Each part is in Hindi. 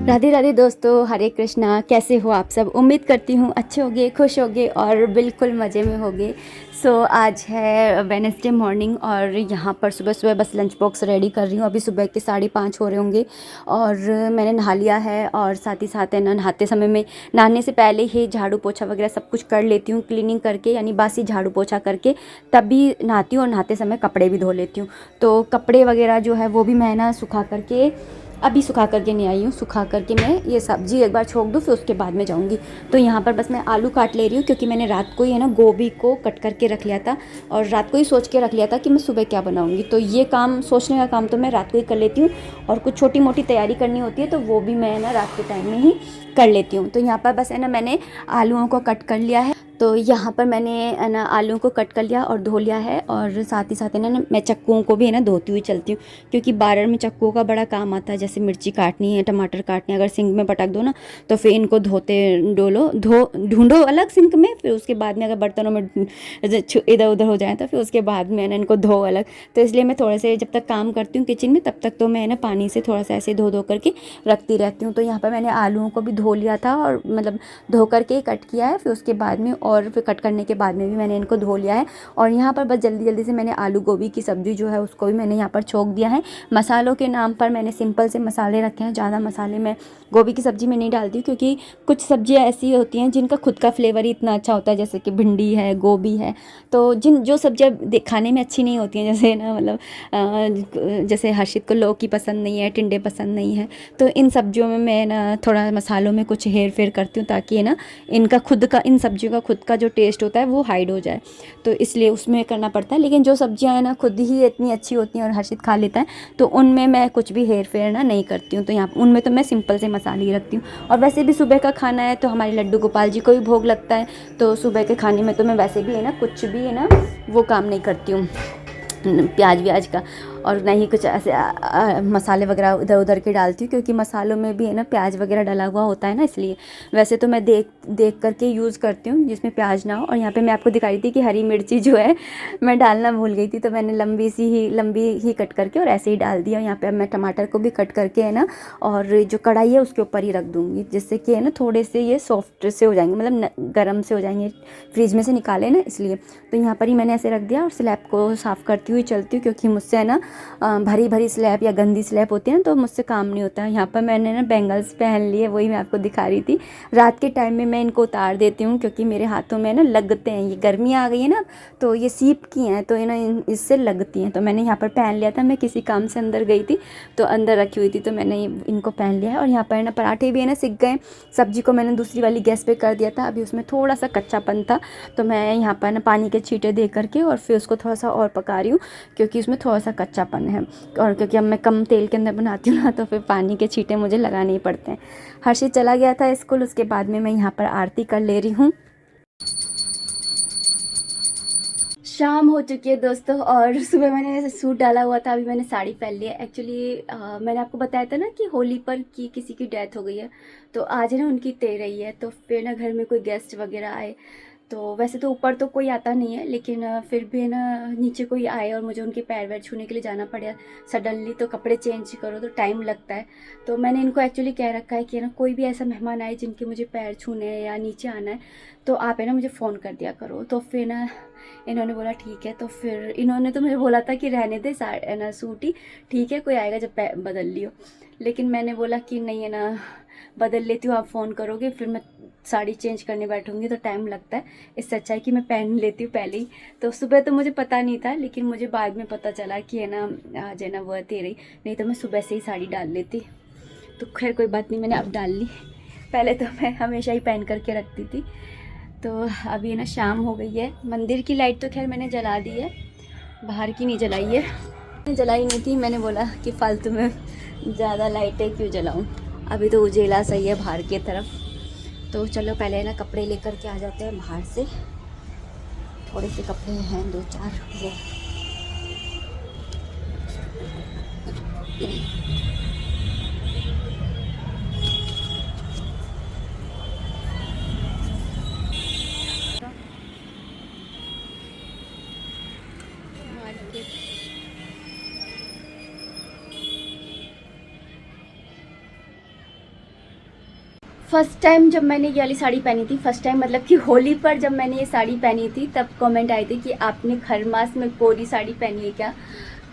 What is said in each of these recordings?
राधे राधे दोस्तों, हरे कृष्णा। कैसे हो आप सब? उम्मीद करती हूँ अच्छे होगे, खुश होगे और बिल्कुल मज़े में होगे। आज है वेडनेसडे मॉर्निंग और यहाँ पर सुबह सुबह बस लंच बॉक्स रेडी कर रही हूँ। अभी सुबह के 5:30 हो रहे होंगे और मैंने नहा लिया है। और साथ ही साथ है ना, नहाते समय में नहाने से पहले ही झाड़ू पोछा वगैरह सब कुछ कर लेती हूँ, क्लीनिंग करके, यानी बासी झाड़ू पोछा करके तब भी नहाती हूँ। और नहाते समय कपड़े भी धो लेती हूँ। तो कपड़े वगैरह जो है वो भी मैं ना सुखा करके, अभी सुखा करके नहीं आई हूँ। सुखा करके मैं ये सब्ज़ी एक बार छोंक दूँ, फिर उसके बाद में जाऊँगी। तो यहाँ पर बस मैं आलू काट ले रही हूँ, क्योंकि मैंने रात को ही है ना गोभी को कट करके रख लिया था। और रात को ही सोच के रख लिया था कि मैं सुबह क्या बनाऊँगी। तो ये काम, सोचने का काम तो मैं रात को ही कर लेती हूँ। और कुछ छोटी मोटी तैयारी करनी होती है तो वो भी मैं ना रात के टाइम में ही कर लेती हूँ। तो यहाँ पर बस है ना, मैंने आलूओं को कट कर लिया है। तो यहाँ पर मैंने है ना आलू को कट कर लिया और धो लिया है। और साथ ही साथ है ना, मैं चक्कुओं को भी है ना धोती हुई चलती हूँ, क्योंकि बारर में चक्कुओं का बड़ा काम आता है। जैसे मिर्ची काटनी है, टमाटर काटने, अगर सिंक में पटक दो ना तो फिर इनको धोते डोलो ढूंढो अलग सिंक में, फिर उसके बाद में अगर बर्तनों में इधर उधर हो जाए तो फिर उसके बाद में ना इनको धो अलग। तो इसलिए मैं थोड़े से जब तक काम करती हूँ किचन में, तब तक तो मैं ना पानी से थोड़ा सा ऐसे धो करके रखती रहती हूँ। तो यहाँ पर मैंने आलूओं को भी धो लिया था, और मतलब धो करके ही कट किया है। फिर उसके बाद में, और फिर कट करने के बाद में भी मैंने इनको धो लिया है। और यहाँ पर बस जल्दी जल्दी से मैंने आलू गोभी की सब्ज़ी जो है उसको भी मैंने यहाँ पर छोंक दिया है। मसालों के नाम पर मैंने सिंपल से मसाले रखे हैं, ज़्यादा मसाले मैं गोभी की सब्ज़ी में नहीं डालती हूँ, क्योंकि कुछ सब्जियाँ ऐसी होती हैं जिनका खुद का फ्लेवर ही इतना अच्छा होता है, जैसे कि भिंडी है, गोभी है। तो जो सब्जियाँ खाने में अच्छी नहीं होती हैं, जैसे ना मतलब जैसे हर्षित को लौकी पसंद नहीं है, टिंडे पसंद नहीं है, तो इन सब्जियों में मैं ना थोड़ा मसालों में कुछ हेर फेर करती हूँ, ताकि है ना इनका खुद का, इन सब्जियों का खुद का जो टेस्ट होता है वो हाइड हो जाए। तो इसलिए उसमें करना पड़ता है। लेकिन जो सब्जियां हैं ना खुद ही इतनी अच्छी होती हैं और हर्षित खा लेता है, तो उनमें मैं कुछ भी हेर फेर ना नहीं करती हूँ। तो यहाँ उनमें तो मैं सिंपल से मसाले ही रखती हूँ। और वैसे भी सुबह का खाना है तो हमारे लड्डू गोपाल जी को भी भोग लगता है, तो सुबह के खाने में तो मैं वैसे भी है ना कुछ भी है ना वो काम नहीं करती हूँ, प्याज व्याज का। और ना ही कुछ ऐसे मसाले वगैरह इधर उधर के डालती हूँ, क्योंकि मसालों में भी है ना प्याज वगैरह डला हुआ होता है ना, इसलिए। वैसे तो मैं देख करके यूज़ करती हूँ जिसमें प्याज ना हो। और यहाँ पे मैं आपको दिखा रही थी कि हरी मिर्ची जो है मैं डालना भूल गई थी, तो मैंने लंबी ही कट करके और ऐसे ही डाल दिया। यहाँ पे अब मैं टमाटर को भी कट करके है ना, और जो कढ़ाई है उसके ऊपर ही रख दूँगी, जिससे कि है ना थोड़े से ये सॉफ्ट से हो जाएंगे, मतलब गर्म से हो जाएंगे, फ्रिज में से निकाले ना, इसलिए। तो यहाँ पर ही मैंने ऐसे रख दिया और स्लैब को साफ़ करती हुई चलती हूँ, क्योंकि मुझसे है ना भरी भरी स्लैब या गंदी स्लैब होती है ना, तो मुझसे काम नहीं होता है। यहाँ पर मैंने ना बैंगल्स पहन लिए, वही मैं आपको दिखा रही थी। रात के टाइम में मैं इनको उतार देती हूँ, क्योंकि मेरे हाथों में ना लगते हैं, ये गर्मियाँ आ गई है ना, तो ये सीप की हैं, तो ये ना इससे लगती हैं। तो मैंने यहाँ पर पहन लिया था, मैं किसी काम से अंदर गई थी तो अंदर रखी हुई थी, तो मैंने इनको पहन लिया है। और यहाँ पर ना पराठे भी है ना सिक गए। सब्जी को मैंने दूसरी वाली गैस पे कर दिया था, अभी उसमें थोड़ा सा कच्चापन था, तो मैं यहाँ पर ना पानी के छींटे दे करके और फिर उसको थोड़ा सा और पका रही हूँ, क्योंकि उसमें थोड़ा सा कच्चापन है। और क्योंकि अब मैं कम तेल के अंदर बनाती हूँ ना, तो फिर पानी के छींटे मुझे लगाने ही पड़ते हैं। हर्षित चला गया था स्कूल, उसके बाद में मैं यहाँ पर आरती कर ले रही हूँ। शाम हो चुकी है दोस्तों, और सुबह मैंने ऐसे सूट डाला हुआ था, अभी मैंने साड़ी पहन ली है। एक्चुअली मैंने आपको बताया था ना कि होली पर किसी की डेथ हो गई है, तो आज है ना उनकी तेरही है। तो फिर ना घर में कोई गेस्ट वगैरह आए, तो वैसे तो ऊपर तो कोई आता नहीं है, लेकिन फिर भी है ना नीचे कोई आए और मुझे उनके पैर वैर छूने के लिए जाना पड़ा सडनली, तो कपड़े चेंज करो तो टाइम लगता है। तो मैंने इनको एक्चुअली कह रखा है कि ना कोई भी ऐसा मेहमान आए जिनके मुझे पैर छूने हैं या नीचे आना है, तो आप है ना मुझे फ़ोन कर दिया करो। तो फिर ना इन्होंने बोला ठीक है। तो फिर इन्होंने तो मुझे बोला था कि रहने दे है ना सूट ही ठीक है, कोई आएगा जब बदल लियो। लेकिन मैंने बोला कि नहीं है ना, बदल लेती हूँ, आप फ़ोन करोगे, फिर मैं साड़ी चेंज करने बैठूंगी तो टाइम लगता है, इससे अच्छा है कि मैं पहन लेती हूँ पहले ही। तो सुबह तो मुझे पता नहीं था, लेकिन मुझे बाद में पता चला कि है ना आज है ना वो तेरी, नहीं तो मैं सुबह से ही साड़ी डाल लेती। तो खैर कोई बात नहीं, मैंने अब डाल ली। पहले तो मैं हमेशा ही पहन करके रखती थी। तो अभी ना शाम हो गई है। मंदिर की लाइट तो खैर मैंने जला दी है, बाहर की नहीं जलाई है। मैंने जलाई नहीं थी, मैंने बोला कि फालतू में ज़्यादा लाइटें क्यों जलाऊं, अभी तो उजेला सही है बाहर की तरफ। तो चलो पहले ना कपड़े लेकर के आ जाते हैं बाहर से। थोड़े से कपड़े हैं, 2-4 वो। फर्स्ट टाइम जब मैंने ये वाली साड़ी पहनी थी, फर्स्ट टाइम मतलब कि होली पर जब मैंने ये साड़ी पहनी थी, तब कमेंट आए थे कि आपने खरमास में कोरी साड़ी पहनी है क्या।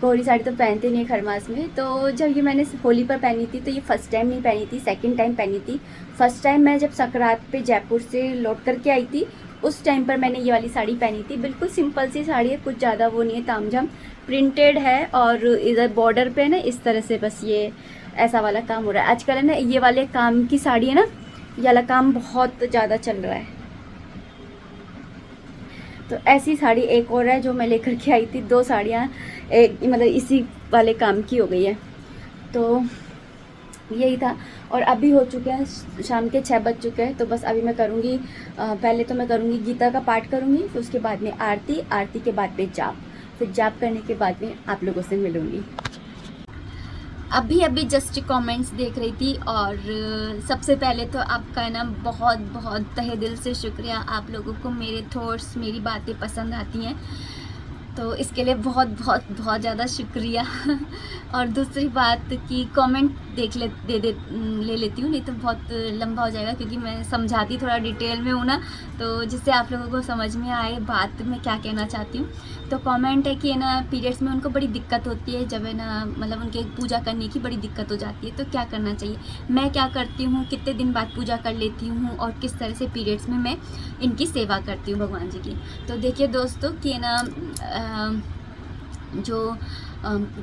कोरी साड़ी तो पहनते नहीं है खरमास में। तो जब ये मैंने होली पर पहनी थी, तो ये फर्स्ट टाइम नहीं पहनी थी, सेकंड टाइम पहनी थी। फर्स्ट टाइम मैं जब संक्रांत पे जयपुर से लौट करके आई थी, उस टाइम पर मैंने ये वाली साड़ी पहनी थी। बिल्कुल सिंपल सी साड़ी है, कुछ ज़्यादा वो नहीं है, तामझाम प्रिंटेड है, और इधर बॉर्डर पे ना इस तरह से बस ये ऐसा वाला काम हो रहा है। आजकल है ना ये वाले काम की साड़ी है ना, ये वाला काम बहुत ज़्यादा चल रहा है। तो ऐसी साड़ी एक और है जो मैं लेकर के आई थी, 2 साड़ियाँ एक मतलब इसी वाले काम की हो गई है। तो यही था, और अभी हो चुके हैं शाम के 6 बज चुके हैं। तो बस अभी मैं करूँगी, पहले तो मैं करूँगी गीता का पाठ करूँगी, फिर उसके बाद में आरती, आरती के बाद में जाप, फिर जाप करने के बाद में आप लोगों से मिलूँगी। अभी जस्ट कमेंट्स देख रही थी, और सबसे पहले तो आपका ना बहुत बहुत तहे दिल से शुक्रिया। आप लोगों को मेरे थॉट्स, मेरी बातें पसंद आती हैं, तो इसके लिए बहुत बहुत बहुत ज़्यादा शुक्रिया। और दूसरी बात कि कमेंट ले लेती हूँ, नहीं तो बहुत लंबा हो जाएगा, क्योंकि मैं समझाती थोड़ा डिटेल में हूँ ना, तो जिससे आप लोगों को समझ में आए बात मैं क्या कहना चाहती हूँ। तो कमेंट है कि है ना पीरियड्स में उनको बड़ी दिक्कत होती है, जब है ना मतलब उनके पूजा करने की बड़ी दिक्कत हो जाती है, तो क्या करना चाहिए, मैं क्या करती हूँ, कितने दिन बाद पूजा कर लेती हूँ, और किस तरह से पीरियड्स में मैं इनकी सेवा करती हूँ भगवान जी की। तो देखिए दोस्तों कि है ना जो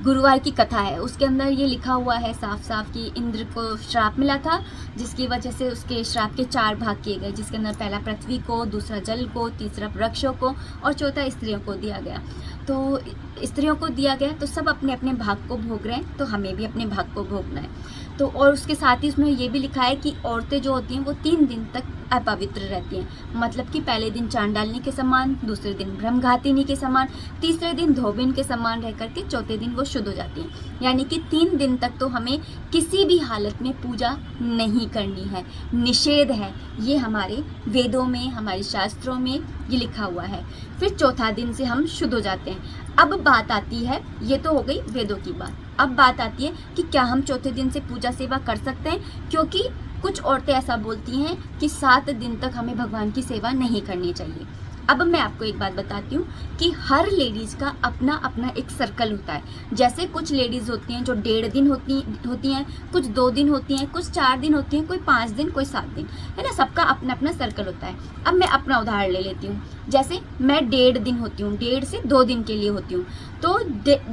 गुरुवार की कथा है, उसके अंदर ये लिखा हुआ है साफ साफ कि इंद्र को श्राप मिला था, जिसकी वजह से उसके श्राप के 4 भाग किए गए, जिसके अंदर पहला पृथ्वी को, दूसरा जल को, तीसरा वृक्षों को, और चौथा स्त्रियों को दिया गया। तो स्त्रियों को दिया गया, तो सब अपने अपने भाग को भोग रहे हैं, तो हमें भी अपने भाग को भोगना है। तो और उसके साथ ही उसमें ये भी लिखा है कि औरतें जो होती हैं वो 3 दिन तक अपवित्र रहती हैं, मतलब कि पहले दिन चांडालिनी के समान, दूसरे दिन ब्रह्मघातिनी के समान, तीसरे दिन धोबिन के समान रह करके चौथे दिन वो शुद्ध हो जाती हैं। यानी कि 3 दिन तक तो हमें किसी भी हालत में पूजा नहीं करनी है, निषेध है, ये हमारे वेदों में, हमारे शास्त्रों में ये लिखा हुआ है। फिर चौथा दिन से हम शुद्ध हो जाते हैं। अब बात आती है, ये तो हो गई वेदों की बात, अब बात आती है कि क्या हम चौथे दिन से पूजा सेवा कर सकते हैं, क्योंकि कुछ औरतें ऐसा बोलती हैं कि 7 दिन तक हमें भगवान की सेवा नहीं करनी चाहिए। अब मैं आपको एक बात बताती हूँ कि हर लेडीज़ का अपना अपना एक सर्कल होता है। जैसे कुछ लेडीज़ होती हैं जो 1.5 दिन होती हैं, कुछ 2 दिन होती हैं, कुछ 4 दिन होती हैं, कोई 5 दिन, कोई 7 दिन, है ना, सबका अपना अपना सर्कल होता है। अब मैं अपना उदाहरण ले लेती हूँ, जैसे मैं 1.5 दिन होती हूँ, 1.5 से 2 दिन के लिए होती हूँ, तो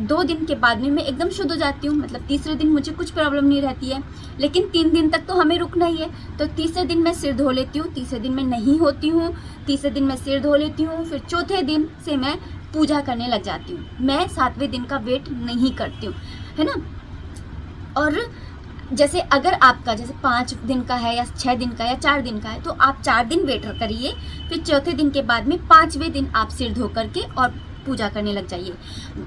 2 दिन के बाद में मैं एकदम शुद्ध हो जाती हूँ, मतलब तीसरे दिन मुझे कुछ प्रॉब्लम नहीं रहती है। लेकिन 3 दिन तक तो हमें रुकना ही है, तो तीसरे दिन मैं सिर धो लेती हूँ, तीसरे दिन मैं नहीं होती हूँ, तीसरे दिन मैं सिर धो लेती हूँ, फिर चौथे दिन से मैं पूजा करने लग जाती हूँ। मैं 7वें दिन का वेट नहीं करती हूँ, है ना। और जैसे अगर आपका जैसे 5 दिन का है या 6 दिन का या 4 दिन का है, तो आप 4 दिन वेट करिए, फिर चौथे दिन के बाद में 5वें दिन आप सिर धो करके और पूजा करने लग जाइए।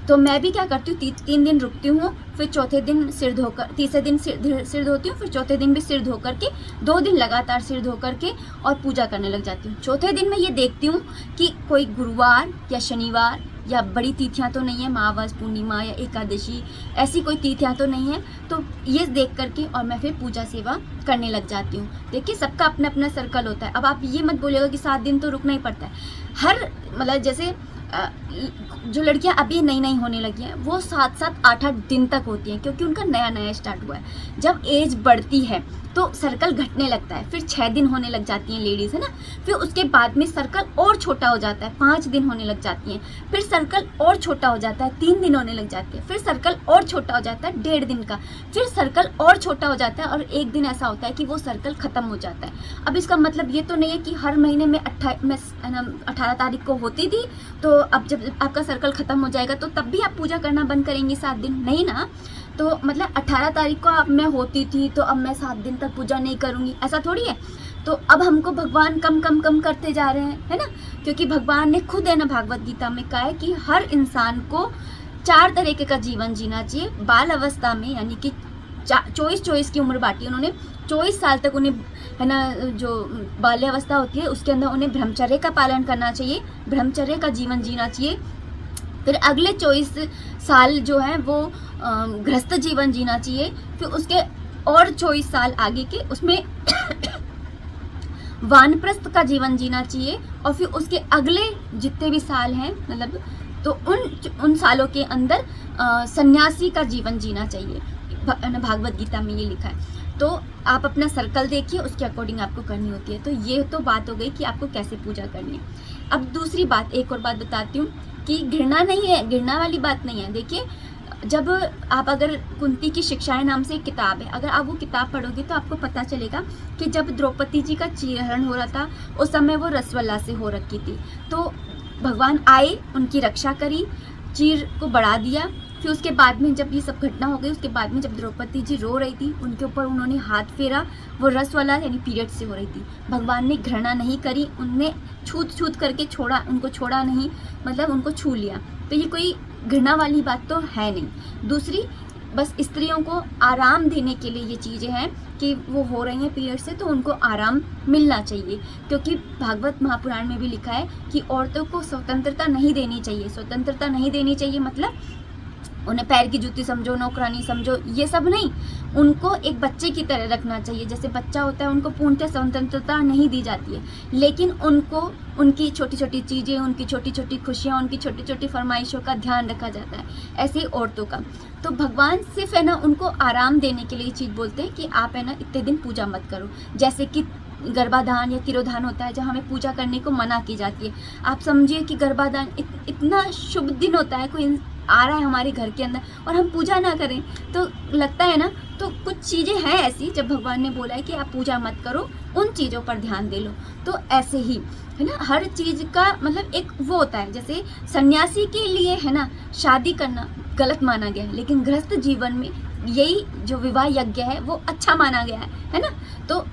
तो मैं भी क्या करती हूँ, 3 दिन रुकती हूँ, फिर चौथे दिन सिर धोकर, तीसरे दिन सिर धोती हूँ, फिर चौथे दिन भी सिर धो करके 2 दिन लगातार सिर धो करके और पूजा करने लग जाती हूँ। चौथे दिन मैं ये देखती हूँ कि कोई गुरुवार या शनिवार या बड़ी तिथियाँ तो नहीं है, अमावस, पूर्णिमा या एकादशी, ऐसी कोई तिथियाँ तो नहीं है, तो ये देख करके और मैं फिर पूजा सेवा करने लग जाती हूँ। देखिए सबका अपना अपना सर्कल होता है। अब आप ये मत बोलिएगा कि 7 दिन तो रुकना ही पड़ता है। हर मतलब जैसे जो लड़कियां अभी नई होने लगी हैं वो 7-7, 8-8 दिन तक होती हैं, क्योंकि उनका नया स्टार्ट हुआ है। जब एज बढ़ती है तो सर्कल घटने लगता है, फिर 6 दिन होने लग जाती हैं लेडीज़, है ना। फिर उसके बाद में सर्कल और छोटा हो जाता है, 5 दिन होने लग जाती हैं, फिर सर्कल और छोटा हो जाता है, 3 दिन होने लग जाती है, फिर सर्कल और छोटा हो जाता है 1.5 दिन का, फिर सर्कल और छोटा हो जाता है, और एक दिन ऐसा होता है कि वो सर्कल ख़त्म हो जाता है। अब इसका मतलब ये तो नहीं है कि हर महीने में 18 तारीख को होती थी, तो अब जब आपका सर्कल ख़त्म हो जाएगा तो तब भी आप पूजा करना बंद करेंगे 7 दिन, नहीं ना। तो मतलब 18 तारीख को अब मैं होती थी तो अब मैं 7 दिन तक पूजा नहीं करूँगी, ऐसा थोड़ी है। तो अब हमको भगवान कम करते जा रहे हैं, है ना, क्योंकि भगवान ने खुद है ना भागवत गीता में कहा है कि हर इंसान को 4 तरीके का जीवन जीना चाहिए। बाल अवस्था में यानी कि 24 की उम्र बांटी उन्होंने, 24 साल तक उन्हें, है ना, जो बाल्यावस्था होती है उसके अंदर उन्हें ब्रह्मचर्य का पालन करना चाहिए, ब्रह्मचर्य का जीवन जीना चाहिए। फिर अगले 24 साल जो है वो गृहस्थ जीवन जीना चाहिए। फिर उसके और 24 साल आगे के उसमें वानप्रस्थ का जीवन जीना चाहिए और फिर उसके अगले जितने भी साल हैं मतलब तो उन सालों के अंदर सन्यासी का जीवन जीना चाहिए। भागवत गीता में ये लिखा है। तो आप अपना सर्कल देखिए, उसके अकॉर्डिंग आपको करनी होती है। तो ये तो बात हो गई कि आपको कैसे पूजा करनी है। अब दूसरी बात, एक और बात बताती हूँ कि घृणा नहीं है, घृणा वाली बात नहीं है। देखिए, जब आप अगर कुंती की शिक्षाएं नाम से एक किताब है, अगर आप वो किताब पढ़ोगे तो आपको पता चलेगा कि जब द्रौपदी जी का चीरहरण हो रहा था उस समय वो रसवल्ला से हो रखी थी। तो भगवान आए, उनकी रक्षा करी, चीर को बढ़ा दिया। फिर उसके बाद में जब ये सब घटना हो गई, उसके बाद में जब द्रौपदी जी रो रही थी, उनके ऊपर उन्होंने हाथ फेरा, वो रसवल्ला यानी पीरियड से हो रही थी। भगवान ने घृणा नहीं करी, उनने छूत करके छोड़ा, उनको छोड़ा नहीं, मतलब उनको छू लिया। तो ये कोई घृणा वाली बात तो है नहीं। दूसरी, बस स्त्रियों को आराम देने के लिए ये चीज़ें हैं कि वो हो रही हैं पीरियड से, तो उनको आराम मिलना चाहिए। क्योंकि भागवत महापुराण में भी लिखा है कि औरतों को स्वतंत्रता नहीं देनी चाहिए। स्वतंत्रता नहीं देनी चाहिए मतलब उन्हें पैर की जूती समझो, नौकरानी समझो, ये सब नहीं। उनको एक बच्चे की तरह रखना चाहिए। जैसे बच्चा होता है, उनको पूर्णतः स्वतंत्रता नहीं दी जाती है, लेकिन उनको उनकी छोटी छोटी चीज़ें, उनकी छोटी छोटी खुशियाँ, उनकी छोटी छोटी फरमाइशों का ध्यान रखा जाता है। ऐसे ही औरतों का। तो भगवान सिर्फ है ना उनको आराम देने के लिए ये चीज़ बोलते हैं कि आप है ना इतने दिन पूजा मत करो। जैसे कि गर्भाधान या तिरोधान होता है, जहाँ हमें पूजा करने को मना की जाती है। आप समझिए कि गर्भाधान इतना शुभ दिन होता है, कोई आ रहा है हमारे घर के अंदर और हम पूजा ना करें तो लगता है ना। तो कुछ चीज़ें हैं ऐसी, जब भगवान ने बोला है कि आप पूजा मत करो, उन चीज़ों पर ध्यान दे लो। तो ऐसे ही है ना, हर चीज़ का मतलब एक वो होता है। जैसे सन्यासी के लिए है ना शादी करना गलत माना गया है, लेकिन गृहस्थ जीवन में यही जो विवाह यज्ञ है वो अच्छा माना गया है ना। तो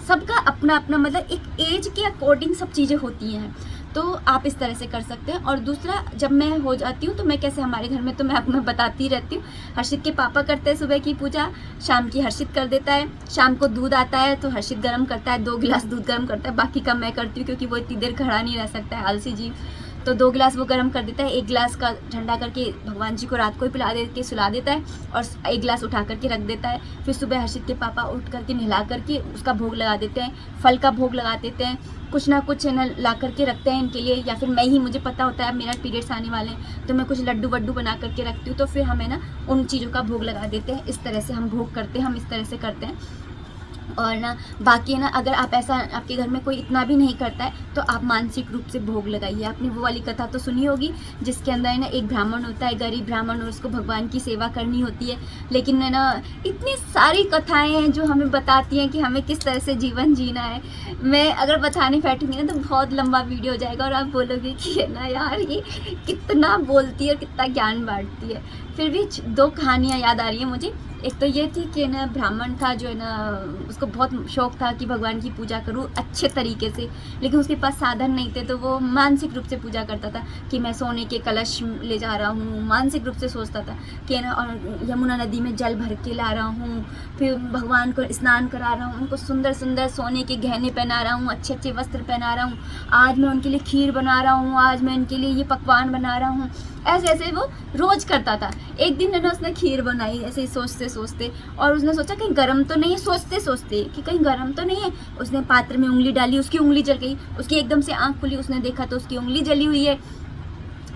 सबका अपना अपना मतलब एक एज के अकॉर्डिंग सब चीज़ें होती हैं। तो आप इस तरह से कर सकते हैं। और दूसरा, जब मैं हो जाती हूँ तो मैं कैसे, हमारे घर में तो मैं आपको बताती रहती हूँ, हर्षित के पापा करते हैं सुबह की पूजा, शाम की हर्षित कर देता है। शाम को दूध आता है तो हर्षित गर्म करता है, 2 गिलास दूध गर्म करता है। बाकी का मैं करती हूँ क्योंकि वो इतनी देर खड़ा नहीं रह सकता है, आलसी जी। तो 2 गिलास वो गर्म कर देता है, 1 गिलास का ठंडा करके भगवान जी को रात को ही पिला दे के सुला देता है और 1 गिलास उठा करके रख देता है। फिर सुबह हर्षित के पापा उठ करके नहला करके उसका भोग लगा देते हैं, फल का भोग लगा देते हैं, कुछ ना कुछ है ना ला करके रखते हैं इनके लिए। या फिर मैं ही, मुझे पता होता है मेरा पीरियड्स आने वाले हैं तो मैं कुछ लड्डू वड्डू बना करके रखती हूँ। तो फिर हमें ना उन चीज़ों का भोग लगा देते हैं। इस तरह से हम भोग करते हैं, हम इस तरह से करते हैं। और ना बाकी ना, अगर आप ऐसा, आपके घर में कोई इतना भी नहीं करता है तो आप मानसिक रूप से भोग लगाइए। आपने वो वाली कथा तो सुनी होगी जिसके अंदर है ना एक ब्राह्मण होता है, गरीब ब्राह्मण, और उसको भगवान की सेवा करनी होती है। लेकिन है ना इतनी सारी कथाएं हैं जो हमें बताती हैं कि हमें किस तरह से जीवन जीना है। मैं अगर बताने बैठूंगी ना तो बहुत लंबा वीडियो हो जाएगा और आप बोलोगे कि है ना यार ये कितना बोलती है और कितना ज्ञान बांटती है। फिर भी 2 कहानियाँ याद आ रही हैं मुझे। एक तो ये थी कि ना ब्राह्मण था जो है ना, उसको बहुत शौक था कि भगवान की पूजा करूँ अच्छे तरीके से, लेकिन उसके पास साधन नहीं थे। तो वो मानसिक रूप से पूजा करता था कि मैं सोने के कलश ले जा रहा हूँ, मानसिक रूप से सोचता था कि ना, और यमुना नदी में जल भर के ला रहा हूँ, फिर भगवान को स्नान करा रहा हूँ, उनको सुंदर सुंदर सोने के गहने पहना रहा हूँ, अच्छे अच्छे वस्त्र पहना रहा हूँ, आज मैं उनके लिए खीर बना रहा हूँ, आज मैं उनके लिए ये पकवान बना रहा हूँ। ऐसे ऐसे वो रोज करता था। एक दिन ना उसने खीर बनाई ऐसे ही सोचते सोचते, और उसने सोचा कहीं गरम तो नहीं है, सोचते सोचते कि कहीं गरम तो नहीं है। उसने पात्र में उंगली डाली, उसकी उंगली जल गई, उसकी एकदम से आंख खुली, उसने देखा तो उसकी उंगली जली हुई है।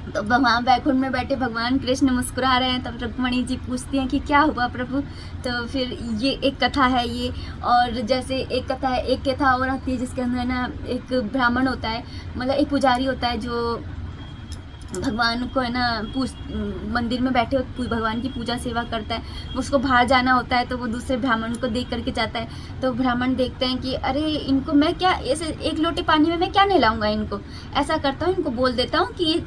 तो वहाँ बैकुंठ में बैठे भगवान कृष्ण मुस्कुरा रहे हैं। तब रुक्मणी जी पूछती हैं कि क्या हुआ प्रभु। तो फिर ये एक कथा है ये। और जैसे एक कथा है, एक कथा और आती है जिसके अंदर ना एक ब्राह्मण होता है, मतलब एक पुजारी होता है जो भगवान को है ना मंदिर में बैठे भगवान की पूजा सेवा करता है। उसको बाहर जाना होता है तो वो दूसरे ब्राह्मण को देख करके जाता है। तो ब्राह्मण देखते हैं कि अरे इनको मैं क्या, ऐसे एक लोटे पानी में मैं क्या नहलाऊंगा इनको, ऐसा करता हूँ इनको बोल देता हूँ कि ये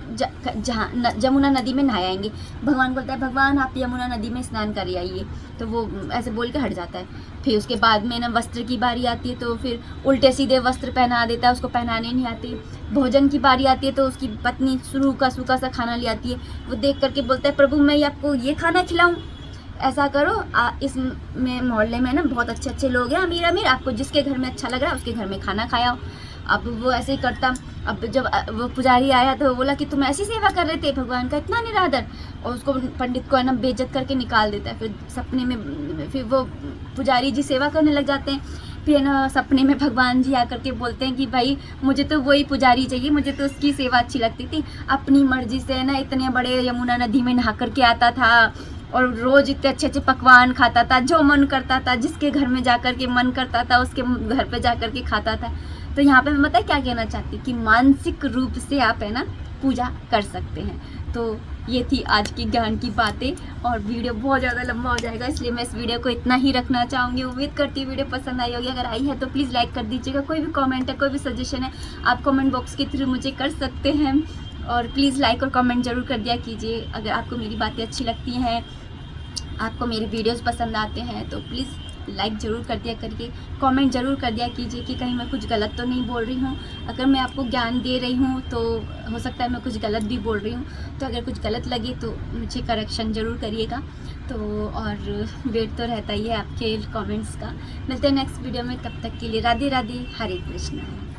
जहाँ यमुना नदी में नहाएंगे। भगवान बोलता है भगवान आप यमुना नदी में स्नान कर आइए। तो वो ऐसे बोल के हट जाता है। फिर उसके बाद में ना वस्त्र की बारी आती है तो फिर उल्टे सीधे वस्त्र पहना देता है, उसको पहनाने नहीं आती। भोजन की बारी आती है तो उसकी पत्नी सूखा सूखा सा खाना ले आती है। वो देख करके बोलता है प्रभु मैं आपको ये खाना खिलाऊं, ऐसा करो इसमें मोहल्ले में ना बहुत अच्छे अच्छे लोग हैं, अमीर अमीर, आपको जिसके घर में अच्छा लग रहा है उसके घर में खाना खाया। अब वो ऐसे ही करता। अब जब वो पुजारी आया तो बोला कि तुम ऐसी सेवा कर रहे थे, भगवान का इतना निरादर, और उसको पंडित को है ना बेइज्जत करके निकाल देता है। फिर सपने में फिर वो पुजारी जी सेवा करने लग जाते हैं। फिर ना सपने में भगवान जी आकर के बोलते हैं कि भाई मुझे तो वही पुजारी चाहिए, मुझे तो उसकी सेवा अच्छी लगती थी, अपनी मर्जी से ना इतने बड़े यमुना नदी में नहा करके आता था और रोज़ इतने अच्छे अच्छे पकवान खाता था, जो मन करता था, जिसके घर में जाकर के मन करता था उसके घर पे जाकर के खाता था। तो यहाँ पे मैं पता है क्या कहना चाहती कि मानसिक रूप से आप है ना पूजा कर सकते हैं। तो ये थी आज की ज्ञान की बातें, और वीडियो बहुत ज़्यादा लंबा हो जाएगा इसलिए मैं इस वीडियो को इतना ही रखना चाहूँगी। उम्मीद करती हूँ वीडियो पसंद आई होगी। अगर आई है तो प्लीज़ लाइक कर दीजिएगा। कोई भी कमेंट है, कोई भी सजेशन है, आप कमेंट बॉक्स के थ्रू मुझे कर सकते हैं, और प्लीज़ लाइक और कमेंट ज़रूर कर दिया कीजिए। अगर आपको मेरी बातें अच्छी लगती हैं, आपको मेरे वीडियोस पसंद आते हैं, तो प्लीज़ लाइक ज़रूर कर दिया करिए, कमेंट ज़रूर कर दिया कीजिए कि कहीं मैं कुछ गलत तो नहीं बोल रही हूँ। अगर मैं आपको ज्ञान दे रही हूँ तो हो सकता है मैं कुछ गलत भी बोल रही हूँ, तो अगर कुछ गलत लगे तो मुझे करेक्शन ज़रूर करिएगा। तो और वेट तो रहता ही है आपके कमेंट्स का। मिलते हैं नेक्स्ट वीडियो में, तब तक के लिए राधे राधे, हरे कृष्णा।